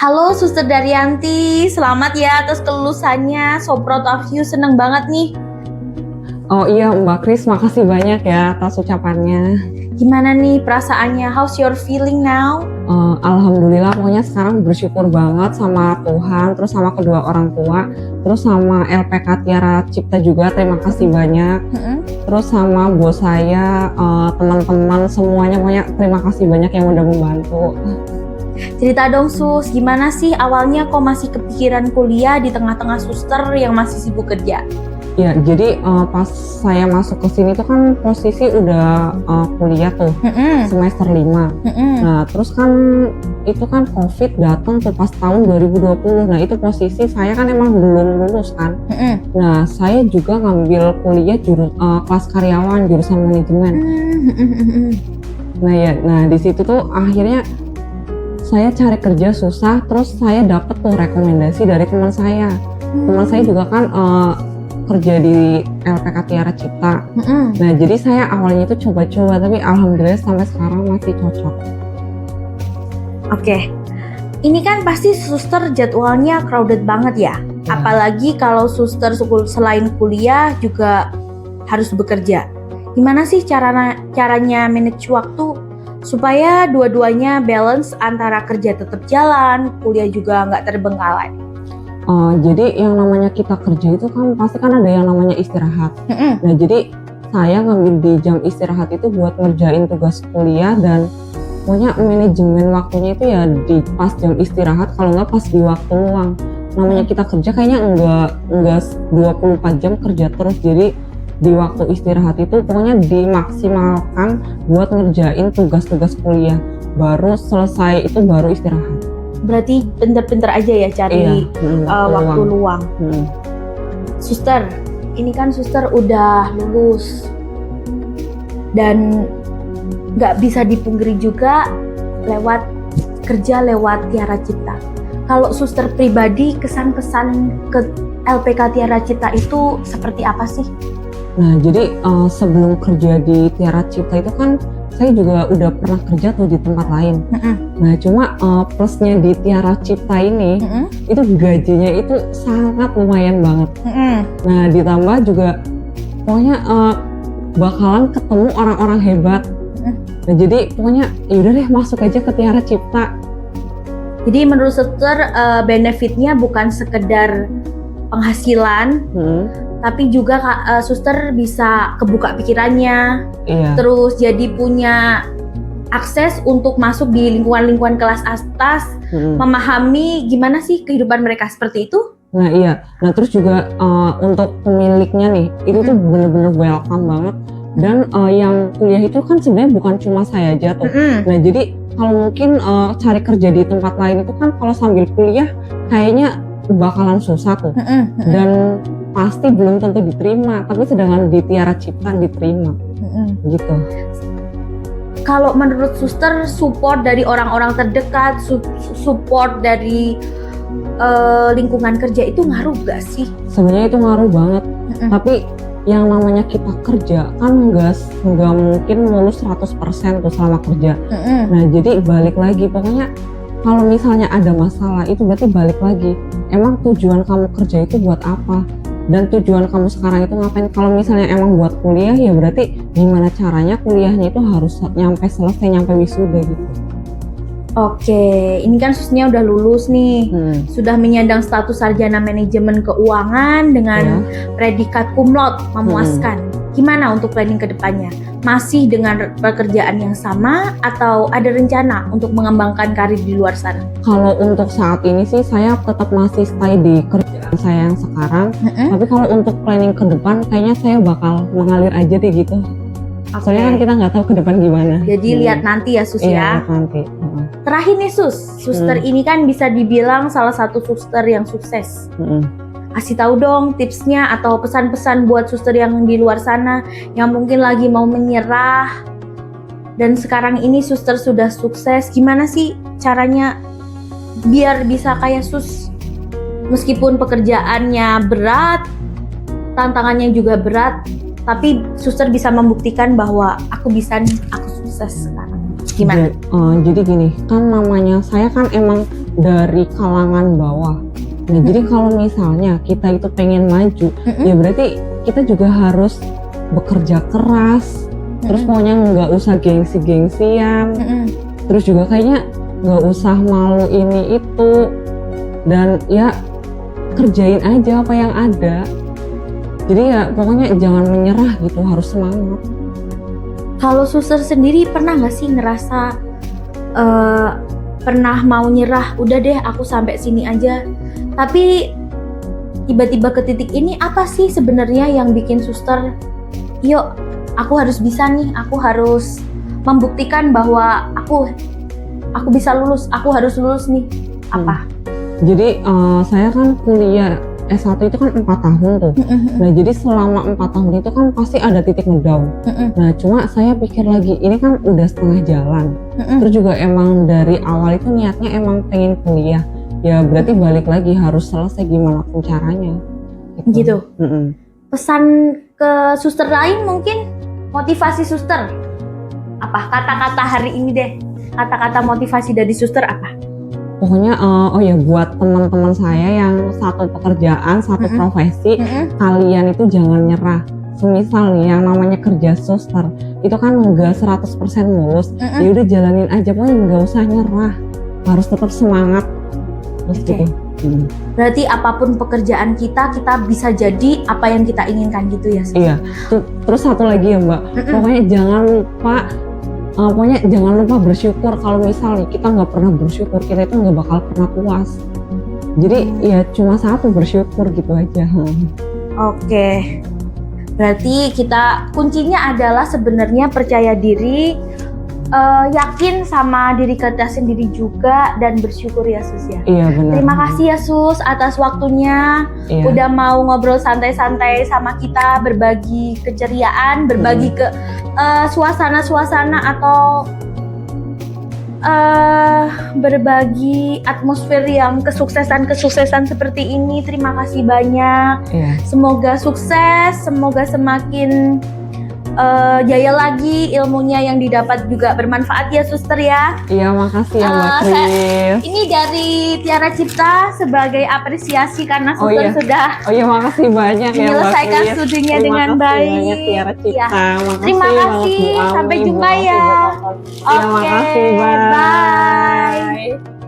Halo Suster Daryanti, selamat ya atas kelulusannya. So proud of you, seneng banget nih. Oh iya Mbak Kris, makasih banyak ya atas ucapannya. Gimana nih perasaannya? How's your feeling now? Alhamdulillah, pokoknya sekarang bersyukur banget sama Tuhan, terus sama kedua orang tua, terus sama LPK Tiara Cipta juga, terima kasih banyak. Terus sama bos saya, teman-teman semuanya, pokoknya terima kasih banyak yang udah membantu. Cerita dong Sus, gimana sih awalnya kok masih kepikiran kuliah di tengah-tengah suster yang masih sibuk kerja? Ya, jadi pas saya masuk ke sini tuh kan posisi udah kuliah tuh, semester 5. Nah, terus kan itu kan COVID datang tuh pas tahun 2020. Nah, itu posisi saya kan emang belum lulus kan. Nah, saya juga ngambil kuliah kelas karyawan jurusan manajemen. Nah di situ tuh akhirnya saya cari kerja susah, terus saya dapet tuh rekomendasi dari teman saya. Teman saya juga kan kerja di LPK Tiara Cipta. Nah, jadi saya awalnya itu coba-coba, tapi alhamdulillah sampai sekarang masih cocok. Oke, ini kan pasti suster jadwalnya crowded banget ya. Apalagi kalau suster selain kuliah juga harus bekerja. Gimana sih caranya manage waktu supaya dua-duanya balance antara kerja tetap jalan, kuliah juga nggak terbengkalai? Jadi yang namanya kita kerja itu kan pasti kan ada yang namanya istirahat. Nah, jadi saya ngambil di jam istirahat itu buat ngerjain tugas kuliah, dan pokoknya manajemen waktunya itu ya di pas jam istirahat, kalau nggak pas di waktu luang. Namanya kita kerja kayaknya enggak 24 jam kerja terus, jadi di waktu istirahat itu pokoknya dimaksimalkan buat ngerjain tugas-tugas kuliah, baru selesai itu baru istirahat. Berarti pinter-pinter aja ya cari waktu luang. Suster, ini kan suster udah lulus dan nggak bisa dipungkiri juga kerja lewat Tiara Cipta. Kalau suster pribadi, kesan-kesan ke LPK Tiara Cipta itu seperti apa sih? Nah, jadi sebelum kerja di Tiara Cipta itu kan saya juga udah pernah kerja tuh di tempat lain. Nah, cuma plusnya di Tiara Cipta ini itu gajinya itu sangat lumayan banget. Nah, ditambah juga pokoknya bakalan ketemu orang-orang hebat. Nah, jadi pokoknya yaudah deh masuk aja ke Tiara Cipta. Jadi menurut suster benefitnya bukan sekedar penghasilan, tapi juga suster bisa kebuka pikirannya, terus jadi punya akses untuk masuk di lingkungan-lingkungan kelas atas, memahami gimana sih kehidupan mereka, seperti itu. Nah iya, nah terus juga untuk pemiliknya nih, itu tuh bener-bener welcome banget. Dan yang kuliah itu kan sebenarnya bukan cuma saya aja tuh. Nah jadi kalau mungkin cari kerja di tempat lain itu kan kalau sambil kuliah kayaknya bakalan susah tuh. Dan pasti belum tentu diterima, tapi sedangkan di Tiara Cipta diterima. Gitu. Kalau menurut suster, support dari orang-orang terdekat, support dari lingkungan kerja itu ngaruh gak sih? Sebenarnya itu ngaruh banget. Tapi yang namanya kita kerja kan nggak mungkin mulus 100% tuh selama kerja. Nah jadi balik lagi, pokoknya kalau misalnya ada masalah itu berarti balik lagi, emang tujuan kamu kerja itu buat apa, dan tujuan kamu sekarang itu ngapain. Kalau misalnya emang buat kuliah ya berarti gimana caranya kuliahnya itu harus nyampe selesai, nyampe wisuda gitu. Oke, ini kan susnya udah lulus nih, sudah menyandang status sarjana manajemen keuangan dengan predikat cum laude, memuaskan. Gimana untuk planning ke depannya? Masih dengan pekerjaan yang sama atau ada rencana untuk mengembangkan karir di luar sana? Kalau untuk saat ini sih saya tetap masih stay di kerjaan saya yang sekarang. Tapi kalau untuk planning ke depan kayaknya saya bakal mengalir aja deh gitu. Soalnya kan kita nggak tahu ke depan gimana. Jadi lihat nanti ya Sus ya. Iya, nanti. Terakhir nih Sus, suster ini kan bisa dibilang salah satu suster yang sukses. Kasih tahu dong tipsnya atau pesan-pesan buat suster yang di luar sana yang mungkin lagi mau menyerah dan sekarang ini suster sudah sukses. Gimana sih caranya biar bisa kayak Sus? Meskipun pekerjaannya berat, tantangannya juga berat, tapi suster bisa membuktikan bahwa aku bisa nih, aku sukses sekarang. Gimana? Jadi gini, kan namanya saya kan emang dari kalangan bawah. Nah, jadi kalau misalnya kita itu pengen maju, ya berarti kita juga harus bekerja keras. Terus pokoknya nggak usah gengsi-gengsian. Terus juga kayaknya nggak usah malu ini itu. Dan ya kerjain aja apa yang ada. Jadi ya pokoknya jangan menyerah gitu, harus semangat. Kalau suster sendiri pernah nggak sih ngerasa pernah mau nyerah, udah deh aku sampai sini aja, tapi tiba-tiba ke titik ini, apa sih sebenarnya yang bikin suster, yuk aku harus bisa nih, aku harus membuktikan bahwa aku bisa lulus, aku harus lulus nih, apa? Jadi saya kan kuliah S1 itu kan 4 tahun tuh. Nah, jadi selama 4 tahun itu kan pasti ada titik ngedown. Nah, cuma saya pikir lagi, ini kan udah setengah jalan. Terus juga emang dari awal itu niatnya emang pengen kuliah. Ya berarti balik lagi harus selesai gimana pun caranya. Gitu. Pesan ke suster lain mungkin, motivasi suster. Apa kata-kata hari ini deh? Kata-kata motivasi dari suster apa? Pokoknya oh ya, buat teman-teman saya yang satu pekerjaan, satu profesi, kalian itu jangan nyerah. Semisal nih yang namanya kerja suster itu kan enggak 100% mulus. Ya udah jalanin aja, pokoknya nggak usah nyerah. Harus tetap semangat. Terus gitu. Berarti apapun pekerjaan kita bisa jadi apa yang kita inginkan gitu ya, suster? Iya. Terus satu lagi ya, Mbak. Pokoknya jangan lupa bersyukur. Kalau misalnya kita nggak pernah bersyukur, kita itu nggak bakal pernah puas. Jadi ya cuma satu, bersyukur gitu aja. Oke. Berarti kuncinya adalah sebenarnya percaya diri, yakin sama diri kita sendiri juga, dan bersyukur ya Sus ya. Iya benar. Terima kasih ya Sus atas waktunya. Iya. Udah mau ngobrol santai-santai sama kita, berbagi keceriaan, berbagi ke suasana-suasana atau berbagi atmosfer yang kesuksesan seperti ini. Terima kasih banyak. Iya. Semoga sukses, semoga semakin jaya lagi, ilmunya yang didapat juga bermanfaat ya suster ya. Iya, makasih ya Mbak Kris. Ini dari Tiara Cipta sebagai apresiasi karena suster sudah makasih banyak ya Mbak menyelesaikan Kris. studinya dengan baik. Banyak, Tiara Cipta. Ya. Terima kasih, sampai jumpa ya. Makasih, Oke, makasih, bye. bye.